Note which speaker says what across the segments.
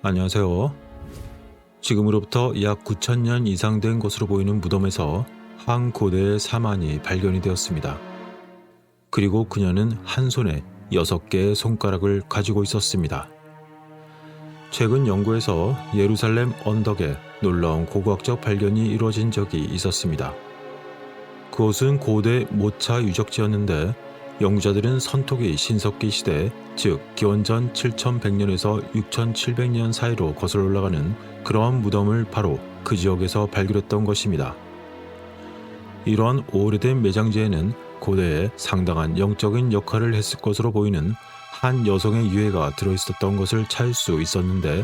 Speaker 1: 안녕하세요. 지금으로부터 약 9,000년 이상 된 것으로 보이는 무덤에서 한 고대의 사만이 발견이 되었습니다. 그리고 그녀는 한 손에 6개의 손가락을 가지고 있었습니다. 최근 연구에서 예루살렘 언덕에 놀라운 고고학적 발견이 이루어진 적이 있었습니다. 그곳은 고대 모차 유적지였는데 연구자들은 선토기 신석기 시대, 즉 기원전 7100년에서 6700년 사이로 거슬러 올라가는 그러한 무덤을 바로 그 지역에서 발견했던 것입니다. 이러한 오래된 매장지에는 고대에 상당한 영적인 역할을 했을 것으로 보이는 한 여성의 유해가 들어있었던 것을 찾을 수 있었는데,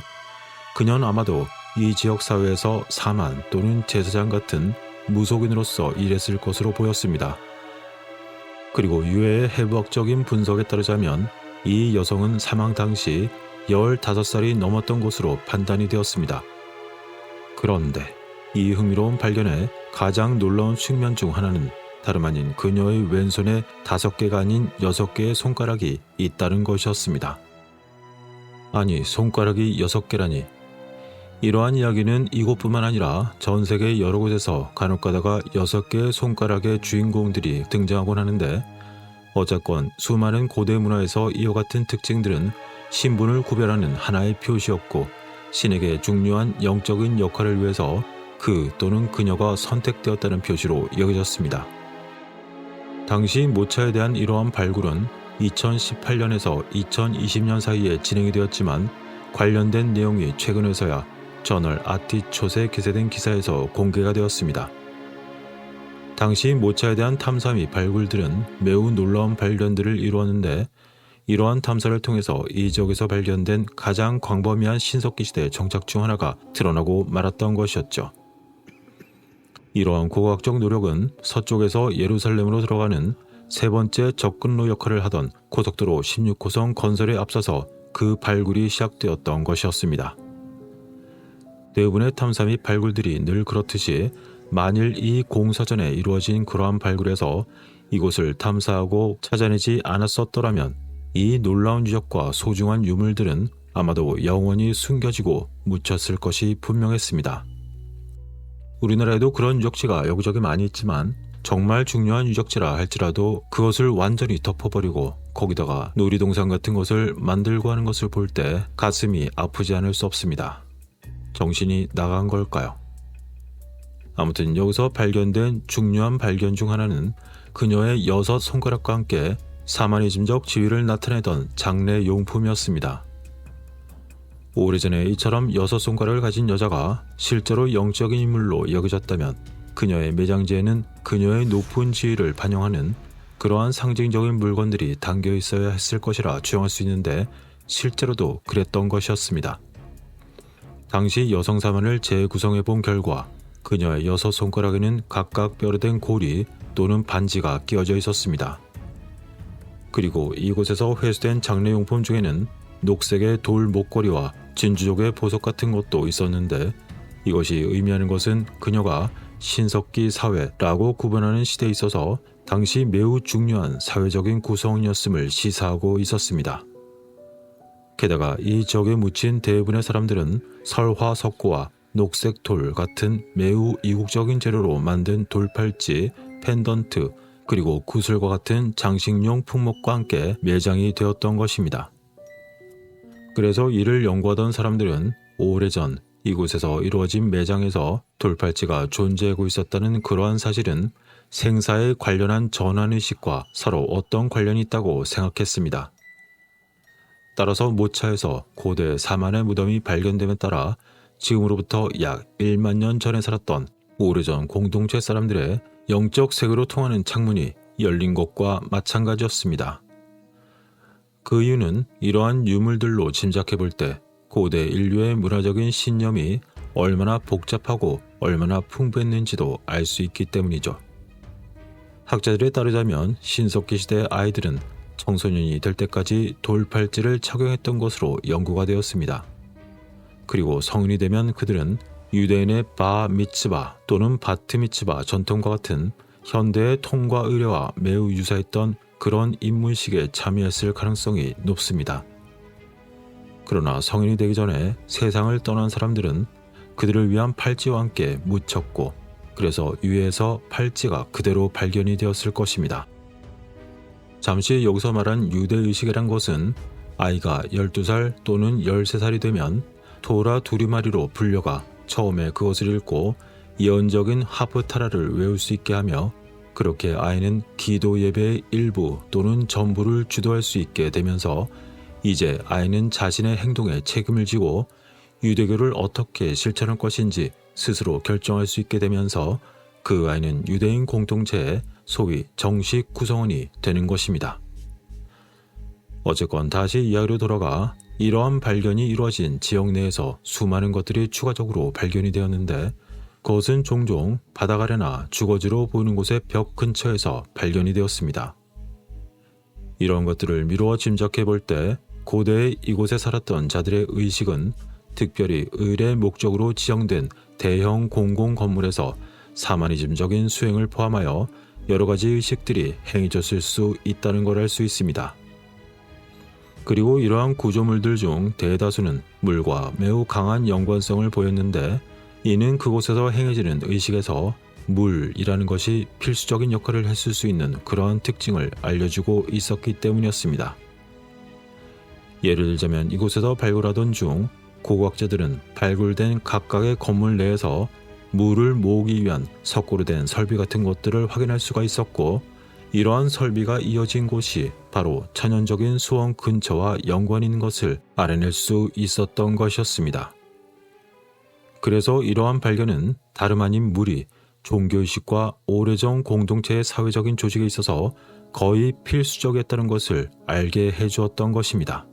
Speaker 1: 그녀는 아마도 이 지역 사회에서 사만 또는 제사장 같은 무속인으로서 일했을 것으로 보였습니다. 그리고 유해의 해부학적인 분석에 따르자면 이 여성은 사망 당시 15살이 넘었던 것으로 판단이 되었습니다. 그런데 이 흥미로운 발견에 가장 놀라운 측면 중 하나는 다름 아닌 그녀의 왼손에 5개가 아닌 6개의 손가락이 있다는 것이었습니다. 아니, 손가락이 6개라니. 이러한 이야기는 이곳뿐만 아니라 전 세계 여러 곳에서 간혹가다가 6개의 손가락의 주인공들이 등장하곤 하는데, 어쨌건 수많은 고대 문화에서 이와 같은 특징들은 신분을 구별하는 하나의 표시였고, 신에게 중요한 영적인 역할을 위해서 그 또는 그녀가 선택되었다는 표시로 여겨졌습니다. 당시 모차에 대한 이러한 발굴은 2018년에서 2020년 사이에 진행이 되었지만, 관련된 내용이 최근에서야 저널 아티초스에 게재된 기사에서 공개가 되었습니다. 당시 모차에 대한 탐사 및 발굴들은 매우 놀라운 발견들을 이루었는데, 이러한 탐사를 통해서 이 지역에서 발견된 가장 광범위한 신석기 시대의 정착 중 하나가 드러나고 말았던 것이었죠. 이러한 고고학적 노력은 서쪽에서 예루살렘으로 들어가는 세 번째 접근로 역할을 하던 고속도로 16호선 건설에 앞서서 그 발굴이 시작되었던 것이었습니다. 대부분의 탐사 및 발굴들이 늘 그렇듯이 만일 이 공사 전에 이루어진 그러한 발굴에서 이곳을 탐사하고 찾아내지 않았었더라면 이 놀라운 유적과 소중한 유물들은 아마도 영원히 숨겨지고 묻혔을 것이 분명했습니다. 우리나라에도 그런 유적지가 여기저기 많이 있지만 정말 중요한 유적지라 할지라도 그것을 완전히 덮어버리고 거기다가 놀이동산 같은 것을 만들고 하는 것을 볼 때 가슴이 아프지 않을 수 없습니다. 정신이 나간 걸까요? 아무튼 여기서 발견된 중요한 발견 중 하나는 그녀의 6손가락과 함께 샤머니즘적 지위를 나타내던 장례 용품이었습니다. 오래전에 이처럼 6손가락을 가진 여자가 실제로 영적인 인물로 여겨졌다면 그녀의 매장지에는 그녀의 높은 지위를 반영하는 그러한 상징적인 물건들이 담겨 있어야 했을 것이라 추정할 수 있는데, 실제로도 그랬던 것이었습니다. 당시 여성 사만을 재구성해 본 결과 그녀의 6손가락에는 각각 뼈로 된 고리 또는 반지가 끼워져 있었습니다. 그리고 이곳에서 회수된 장례용품 중에는 녹색의 돌 목걸이와 진주족의 보석 같은 것도 있었는데, 이것이 의미하는 것은 그녀가 신석기 사회라고 구분하는 시대에 있어서 당시 매우 중요한 사회적인 구성원이었음을 시사하고 있었습니다. 게다가 이 지역에 묻힌 대부분의 사람들은 설화석고와 녹색 돌 같은 매우 이국적인 재료로 만든 돌팔찌, 펜던트, 그리고 구슬과 같은 장식용 품목과 함께 매장이 되었던 것입니다. 그래서 이를 연구하던 사람들은 오래전 이곳에서 이루어진 매장에서 돌팔찌가 존재하고 있었다는 그러한 사실은 생사에 관련한 전환의식과 서로 어떤 관련이 있다고 생각했습니다. 따라서 모차에서 고대 사만의 무덤이 발견됨에 따라 지금으로부터 약 1만 년 전에 살았던 오래전 공동체 사람들의 영적 세계로 통하는 창문이 열린 것과 마찬가지였습니다. 그 이유는 이러한 유물들로 짐작해 볼 때 고대 인류의 문화적인 신념이 얼마나 복잡하고 얼마나 풍부했는지도 알 수 있기 때문이죠. 학자들에 따르자면 신석기 시대 아이들은 청소년이 될 때까지 돌팔찌를 착용했던 것으로 연구가 되었습니다. 그리고 성인이 되면 그들은 유대인의 바 미츠바 또는 바트 미츠바 전통과 같은 현대의 통과 의례와 매우 유사했던 그런 입문식에 참여했을 가능성이 높습니다. 그러나 성인이 되기 전에 세상을 떠난 사람들은 그들을 위한 팔찌와 함께 묻혔고 그래서 유해에서 팔찌가 그대로 발견이 되었을 것입니다. 잠시 여기서 말한 유대의식이란 것은 아이가 12살 또는 13살이 되면 토라 두리마리로 불려가 처음에 그것을 읽고 예언적인 하프타라를 외울 수 있게 하며 그렇게 아이는 기도 예배의 일부 또는 전부를 주도할 수 있게 되면서 이제 아이는 자신의 행동에 책임을 지고 유대교를 어떻게 실천할 것인지 스스로 결정할 수 있게 되면서 그 아이는 유대인 공동체의 소위 정식 구성원이 되는 것입니다. 어쨌건 다시 이야기로 돌아가 이러한 발견이 이루어진 지역 내에서 수많은 것들이 추가적으로 발견이 되었는데 그것은 종종 바닥 아래나 주거지로 보이는 곳의 벽 근처에서 발견이 되었습니다. 이런 것들을 미루어 짐작해 볼 때 고대에 이곳에 살았던 자들의 의식은 특별히 의례 목적으로 지정된 대형 공공 건물에서 사마니즘적인 수행을 포함하여 여러 가지 의식들이 행해졌을 수 있다는 걸 알 수 있습니다. 그리고 이러한 구조물들 중 대다수는 물과 매우 강한 연관성을 보였는데 이는 그곳에서 행해지는 의식에서 물이라는 것이 필수적인 역할을 했을 수 있는 그러한 특징을 알려주고 있었기 때문이었습니다. 예를 들자면 이곳에서 발굴하던 중 고고학자들은 발굴된 각각의 건물 내에서 물을 모으기 위한 석고로 된 설비 같은 것들을 확인할 수가 있었고 이러한 설비가 이어진 곳이 바로 천연적인 수원 근처와 연관이 있는 것을 알아낼 수 있었던 것이었습니다. 그래서 이러한 발견은 다름 아닌 물이 종교의식과 오래전 공동체의 사회적인 조직에 있어서 거의 필수적이었다는 것을 알게 해주었던 것입니다.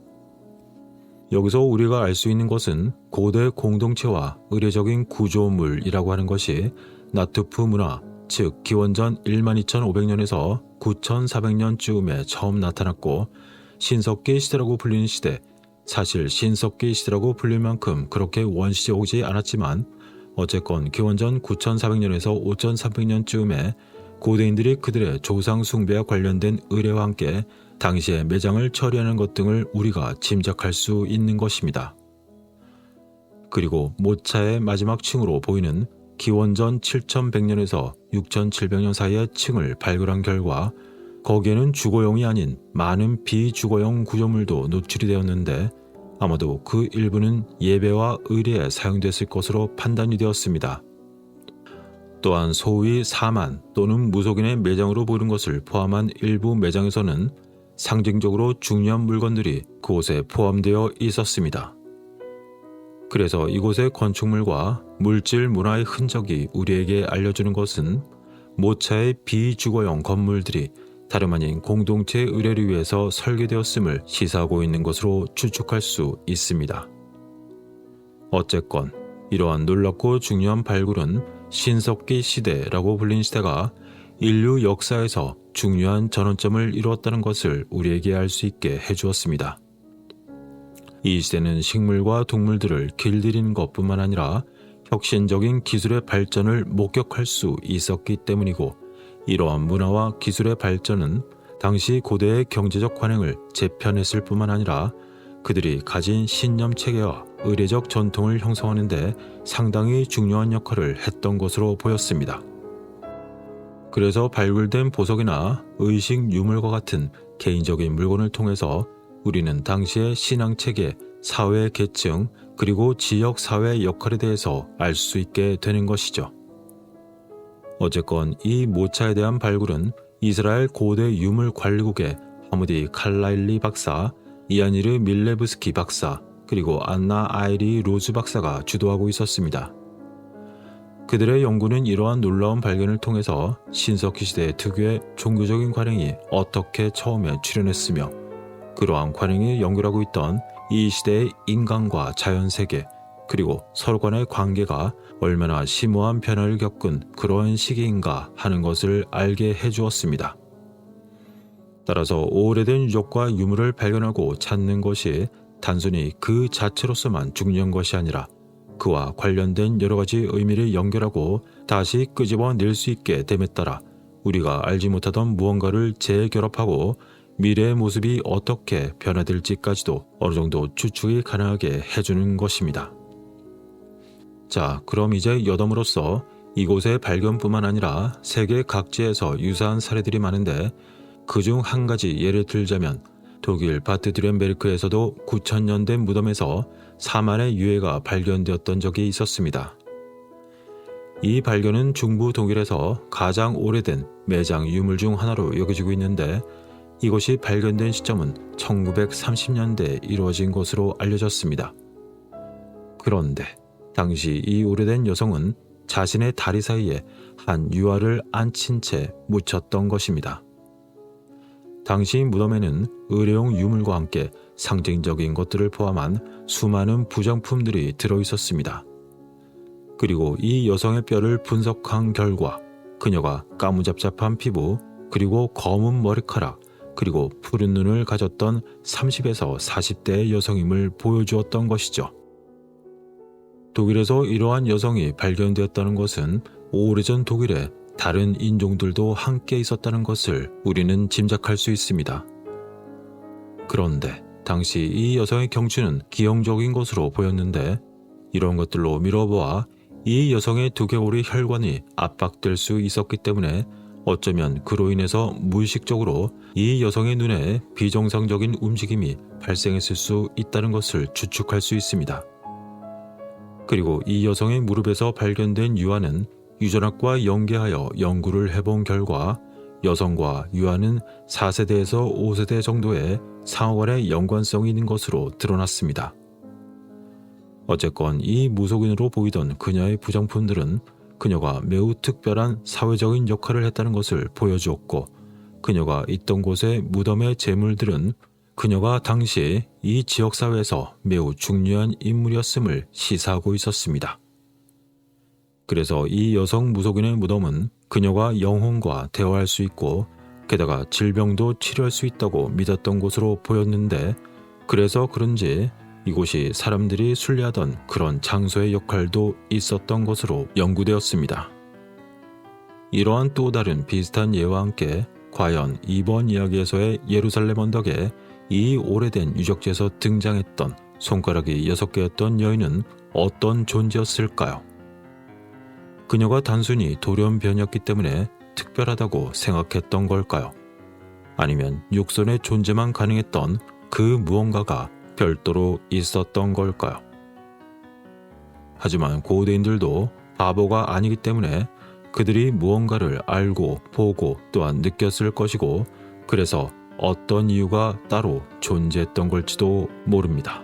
Speaker 1: 여기서 우리가 알 수 있는 것은 고대 공동체와 의례적인 구조물이라고 하는 것이 나투프 문화, 즉 기원전 12,500년에서 9,400년쯤에 처음 나타났고 신석기 시대라고 불리는 시대, 사실 신석기 시대라고 불릴 만큼 그렇게 원시적이지 오지 않았지만 어쨌건 기원전 9,400년에서 5,300년쯤에 고대인들이 그들의 조상 숭배와 관련된 의례와 함께 당시의 매장을 처리하는 것 등을 우리가 짐작할 수 있는 것입니다. 그리고 모차의 마지막 층으로 보이는 기원전 7100년에서 6700년 사이의 층을 발굴한 결과 거기에는 주거용이 아닌 많은 비주거용 구조물도 노출이 되었는데 아마도 그 일부는 예배와 의례에 사용됐을 것으로 판단이 되었습니다. 또한 소위 사만 또는 무속인의 매장으로 보이는 것을 포함한 일부 매장에서는 상징적으로 중요한 물건들이 그곳에 포함되어 있었습니다. 그래서 이곳의 건축물과 물질 문화의 흔적이 우리에게 알려주는 것은 모차의 비주거용 건물들이 다름 아닌 공동체의 의례를 위해서 설계되었음을 시사하고 있는 것으로 추측할 수 있습니다. 어쨌건 이러한 놀랍고 중요한 발굴은 신석기 시대라고 불린 시대가 인류 역사에서 중요한 전환점을 이루었다는 것을 우리에게 알 수 있게 해주었습니다. 이 시대는 식물과 동물들을 길들이는 것뿐만 아니라 혁신적인 기술의 발전을 목격할 수 있었기 때문이고 이러한 문화와 기술의 발전은 당시 고대의 경제적 관행을 재편했을 뿐만 아니라 그들이 가진 신념 체계와 의례적 전통을 형성하는 데 상당히 중요한 역할을 했던 것으로 보였습니다. 그래서 발굴된 보석이나 의식 유물과 같은 개인적인 물건을 통해서 우리는 당시의 신앙체계, 사회 계층, 그리고 지역 사회의 역할에 대해서 알 수 있게 되는 것이죠. 어쨌건 이 모차에 대한 발굴은 이스라엘 고대 유물 관리국의 하무디 칼라일리 박사, 이아니르 밀레브스키 박사, 그리고 안나 아이리 로즈 박사가 주도하고 있었습니다. 그들의 연구는 이러한 놀라운 발견을 통해서 신석기 시대 특유의 종교적인 관행이 어떻게 처음에 출현했으며 그러한 관행이 연결하고 있던 이 시대의 인간과 자연세계 그리고 서로 간의 관계가 얼마나 심오한 변화를 겪은 그러한 시기인가 하는 것을 알게 해주었습니다. 따라서 오래된 유적과 유물을 발견하고 찾는 것이 단순히 그 자체로서만 중요한 것이 아니라 그와 관련된 여러 가지 의미를 연결하고 다시 끄집어낼 수 있게 됨에 따라 우리가 알지 못하던 무언가를 재결합하고 미래의 모습이 어떻게 변화될지까지도 어느 정도 추측이 가능하게 해주는 것입니다. 자, 그럼 이제 여담으로서 이곳의 발견뿐만 아니라 세계 각지에서 유사한 사례들이 많은데 그중 한 가지 예를 들자면 독일 바트드렌베르크에서도 9000년대 무덤에서 사만의 유해가 발견되었던 적이 있었습니다. 이 발견은 중부 독일에서 가장 오래된 매장 유물 중 하나로 여겨지고 있는데 이것이 발견된 시점은 1930년대에 이루어진 것으로 알려졌습니다. 그런데 당시 이 오래된 여성은 자신의 다리 사이에 한 유화를 안친 채 묻혔던 것입니다. 당시 무덤에는 의료용 유물과 함께 상징적인 것들을 포함한 수많은 부정품들이 들어있었습니다. 그리고 이 여성의 뼈를 분석한 결과 그녀가 까무잡잡한 피부, 그리고 검은 머리카락, 그리고 푸른 눈을 가졌던 30에서 40대의 여성임을 보여주었던 것이죠. 독일에서 이러한 여성이 발견되었다는 것은 오래전 독일에 다른 인종들도 함께 있었다는 것을 우리는 짐작할 수 있습니다. 그런데 당시 이 여성의 경추는 기형적인 것으로 보였는데 이런 것들로 미뤄보아 이 여성의 두개골의 혈관이 압박될 수 있었기 때문에 어쩌면 그로 인해서 무의식적으로 이 여성의 눈에 비정상적인 움직임이 발생했을 수 있다는 것을 추측할 수 있습니다. 그리고 이 여성의 무릎에서 발견된 유화는 유전학과 연계하여 연구를 해본 결과 여성과 유화는 4세대에서 5세대 정도의 상호간의 연관성이 있는 것으로 드러났습니다. 어쨌건 이 무속인으로 보이던 그녀의 부정품들은 그녀가 매우 특별한 사회적인 역할을 했다는 것을 보여주었고 그녀가 있던 곳의 무덤의 재물들은 그녀가 당시 이 지역사회에서 매우 중요한 인물이었음을 시사하고 있었습니다. 그래서 이 여성 무속인의 무덤은 그녀가 영혼과 대화할 수 있고 게다가 질병도 치료할 수 있다고 믿었던 곳으로 보였는데 그래서 그런지 이곳이 사람들이 순례하던 그런 장소의 역할도 있었던 것으로 연구되었습니다. 이러한 또 다른 비슷한 예와 함께 과연 이번 이야기에서의 예루살렘 언덕에 이 오래된 유적지에서 등장했던 손가락이 6개였던 여인은 어떤 존재였을까요? 그녀가 단순히 돌연변이었기 때문에 특별하다고 생각했던 걸까요? 아니면 육선의 존재만 가능했던 그 무언가가 별도로 있었던 걸까요? 하지만 고대인들도 바보가 아니기 때문에 그들이 무언가를 알고 보고 또한 느꼈을 것이고 그래서 어떤 이유가 따로 존재했던 걸지도 모릅니다.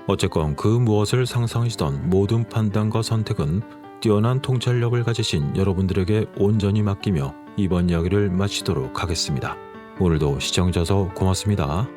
Speaker 1: 어쨌건 그 무엇을 상상하시던 모든 판단과 선택은 뛰어난 통찰력을 가지신 여러분들에게 온전히 맡기며 이번 이야기를 마치도록 하겠습니다. 오늘도 시청해주셔서 고맙습니다.